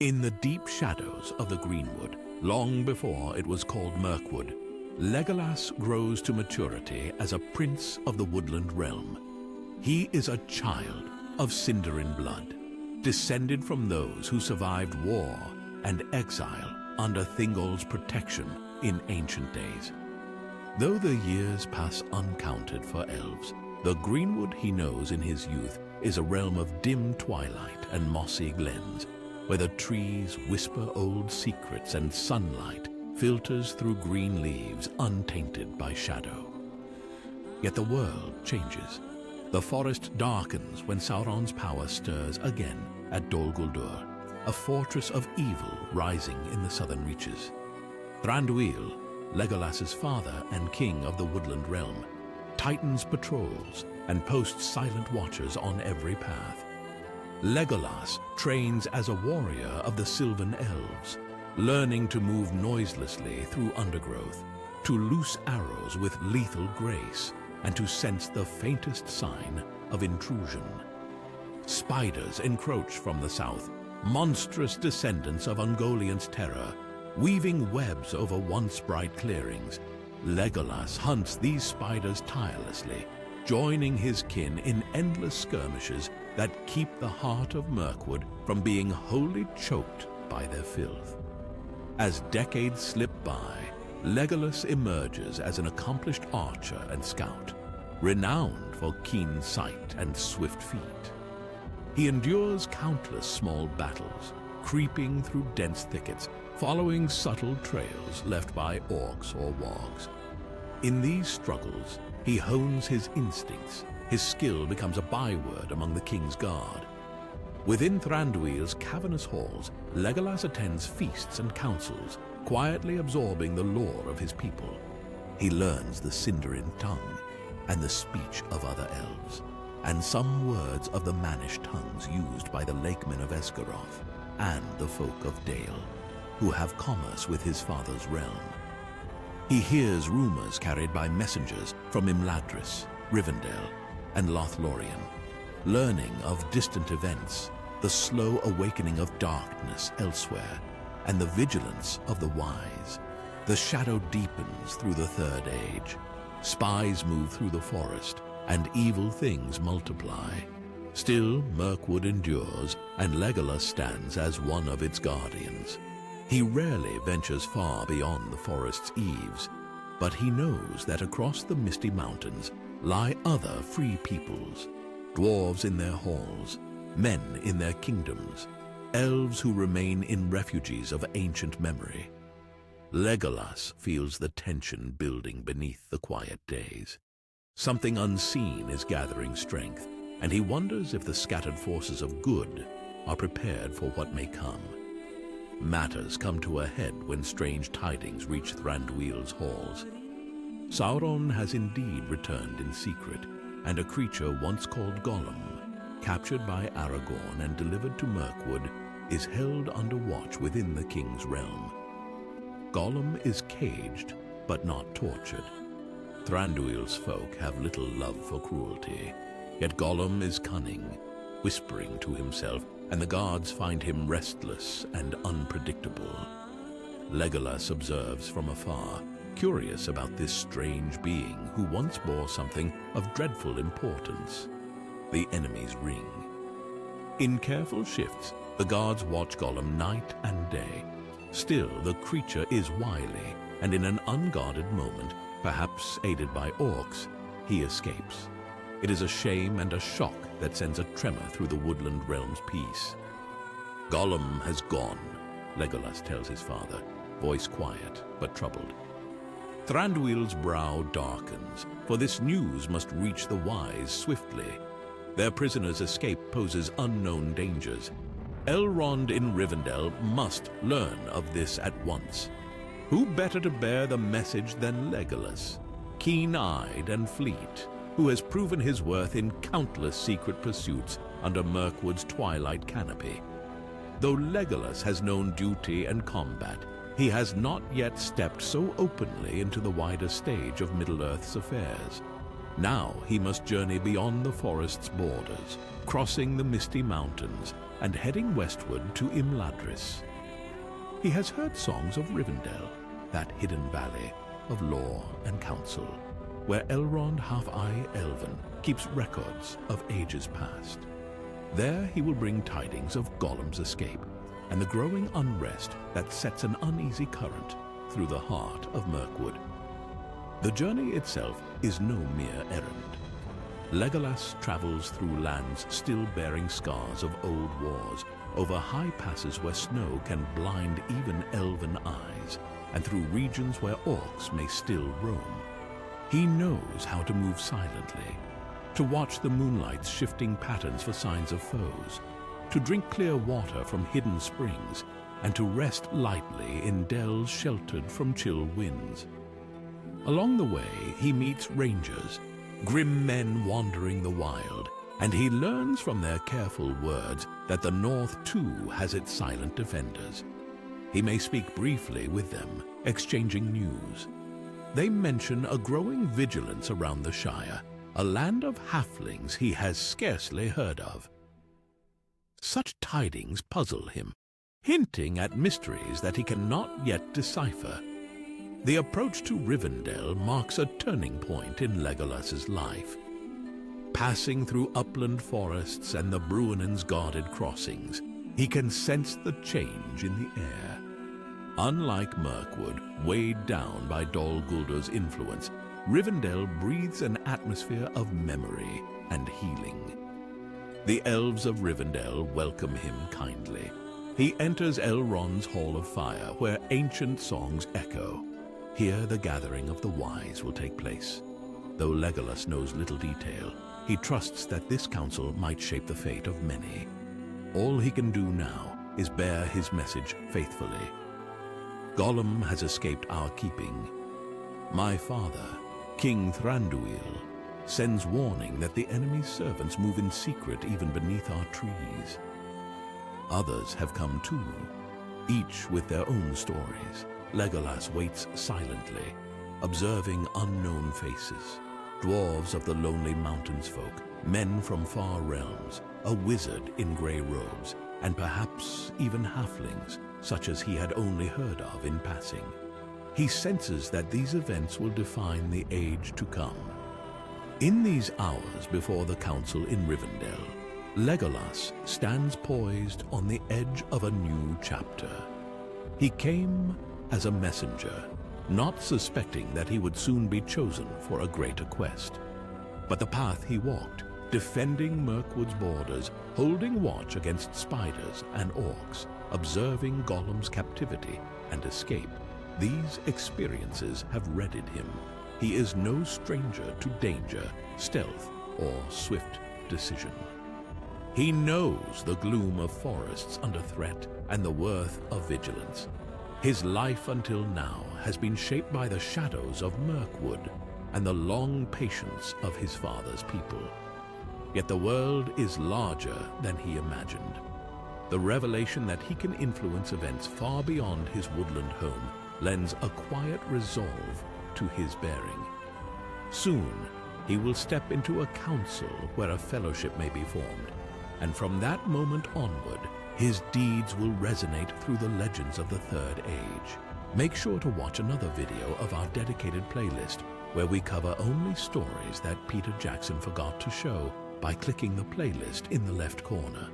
In the deep shadows of the Greenwood, long before it was called Mirkwood, Legolas grows to maturity as a prince of the Woodland Realm. He is a child of Sindarin blood, descended from those who survived war and exile under Thingol's protection in ancient days. Though the years pass uncounted for elves, the Greenwood he knows in his youth is a realm of dim twilight and mossy glens, where the trees whisper old secrets and sunlight filters through green leaves untainted by shadow. Yet the world changes. The forest darkens when Sauron's power stirs again at Dol Guldur, a fortress of evil rising in the southern reaches. Thranduil, Legolas's father and king of the Woodland Realm, tightens patrols and posts silent watchers on every path. Legolas trains as a warrior of the Sylvan Elves, learning to move noiselessly through undergrowth, to loose arrows with lethal grace, and to sense the faintest sign of intrusion. Spiders encroach from the south, monstrous descendants of Ungoliant's terror, weaving webs over once bright clearings. Legolas hunts these spiders tirelessly, joining his kin in endless skirmishes that keep the heart of Mirkwood from being wholly choked by their filth. As decades slip by, Legolas emerges as an accomplished archer and scout, renowned for keen sight and swift feet. He endures countless small battles, creeping through dense thickets, following subtle trails left by orcs or wargs. In these struggles, he hones his instincts. His skill becomes a byword among the king's guard. Within Thranduil's cavernous halls, Legolas attends feasts and councils, quietly absorbing the lore of his people. He learns the Sindarin tongue and the speech of other elves, and some words of the Mannish tongues used by the lakemen of Esgaroth and the folk of Dale, who have commerce with his father's realm. He hears rumors carried by messengers from Imladris, Rivendell, and Lothlorien, learning of distant events, the slow awakening of darkness elsewhere, and the vigilance of the wise. The shadow deepens through the Third Age. Spies move through the forest, and evil things multiply. Still, Mirkwood endures, and Legolas stands as one of its guardians. He rarely ventures far beyond the forest's eaves, but he knows that across the misty mountains lie other free peoples, dwarves in their halls, men in their kingdoms, elves who remain in refuges of ancient memory. Legolas feels the tension building beneath the quiet days. Something unseen is gathering strength, and he wonders if the scattered forces of good are prepared for what may come. Matters come to a head when strange tidings reach Thranduil's halls. Sauron has indeed returned in secret, and a creature once called Gollum, captured by Aragorn and delivered to Mirkwood, is held under watch within the king's realm. Gollum is caged, but not tortured. Thranduil's folk have little love for cruelty, yet Gollum is cunning, whispering to himself, and the gods find him restless and unpredictable. Legolas observes from afar, curious about this strange being who once bore something of dreadful importance: the enemy's ring. In careful shifts, the gods watch Gollum night and day. Still, the creature is wily, and in an unguarded moment, perhaps aided by orcs, he escapes. It is a shame and a shock that sends a tremor through the Woodland Realm's peace. Gollum has gone, Legolas tells his father, voice quiet but troubled. Thranduil's brow darkens, for this news must reach the wise swiftly. Their prisoner's escape poses unknown dangers. Elrond in Rivendell must learn of this at once. Who better to bear the message than Legolas, keen-eyed and fleet, who has proven his worth in countless secret pursuits under Mirkwood's twilight canopy? Though Legolas has known duty and combat, he has not yet stepped so openly into the wider stage of Middle-earth's affairs. Now he must journey beyond the forest's borders, crossing the misty mountains and heading westward to Imladris. He has heard songs of Rivendell, that hidden valley of lore and counsel, where Elrond Half-Eye Elven keeps records of ages past. There he will bring tidings of Gollum's escape and the growing unrest that sets an uneasy current through the heart of Mirkwood. The journey itself is no mere errand. Legolas travels through lands still bearing scars of old wars, over high passes where snow can blind even elven eyes, and through regions where orcs may still roam. He knows how to move silently, to watch the moonlight's shifting patterns for signs of foes, to drink clear water from hidden springs, and to rest lightly in dells sheltered from chill winds. Along the way, he meets rangers, grim men wandering the wild, and he learns from their careful words that the North too has its silent defenders. He may speak briefly with them, exchanging news. They mention a growing vigilance around the Shire, a land of halflings he has scarcely heard of. Such tidings puzzle him, hinting at mysteries that he cannot yet decipher. The approach to Rivendell marks a turning point in Legolas's life. Passing through upland forests and the Bruinen's guarded crossings, he can sense the change in the air. Unlike Mirkwood, weighed down by Dol Guldar's influence, Rivendell breathes an atmosphere of memory and healing. The elves of Rivendell welcome him kindly. He enters Elrond's Hall of Fire, where ancient songs echo. Here the gathering of the wise will take place. Though Legolas knows little detail, he trusts that this council might shape the fate of many. All he can do now is bear his message faithfully. Gollum has escaped our keeping. My father, King Thranduil, sends warning that the enemy's servants move in secret even beneath our trees. Others have come too, each with their own stories. Legolas waits silently, observing unknown faces, dwarves of the lonely mountains folk, men from far realms, a wizard in grey robes, and perhaps even halflings, such as he had only heard of in passing. He senses that these events will define the age to come. In these hours before the council in Rivendell, Legolas stands poised on the edge of a new chapter. He came as a messenger, not suspecting that he would soon be chosen for a greater quest. But the path he walked, defending Mirkwood's borders, holding watch against spiders and orcs, observing Gollum's captivity and escape, these experiences have readied him. He is no stranger to danger, stealth, or swift decision. He knows the gloom of forests under threat and the worth of vigilance. His life until now has been shaped by the shadows of Mirkwood and the long patience of his father's people. Yet the world is larger than he imagined. The revelation that he can influence events far beyond his woodland home lends a quiet resolve to his bearing. Soon, he will step into a council where a fellowship may be formed, and from that moment onward, his deeds will resonate through the legends of the Third Age. Make sure to watch another video of our dedicated playlist, where we cover only stories that Peter Jackson forgot to show, by clicking the playlist in the left corner.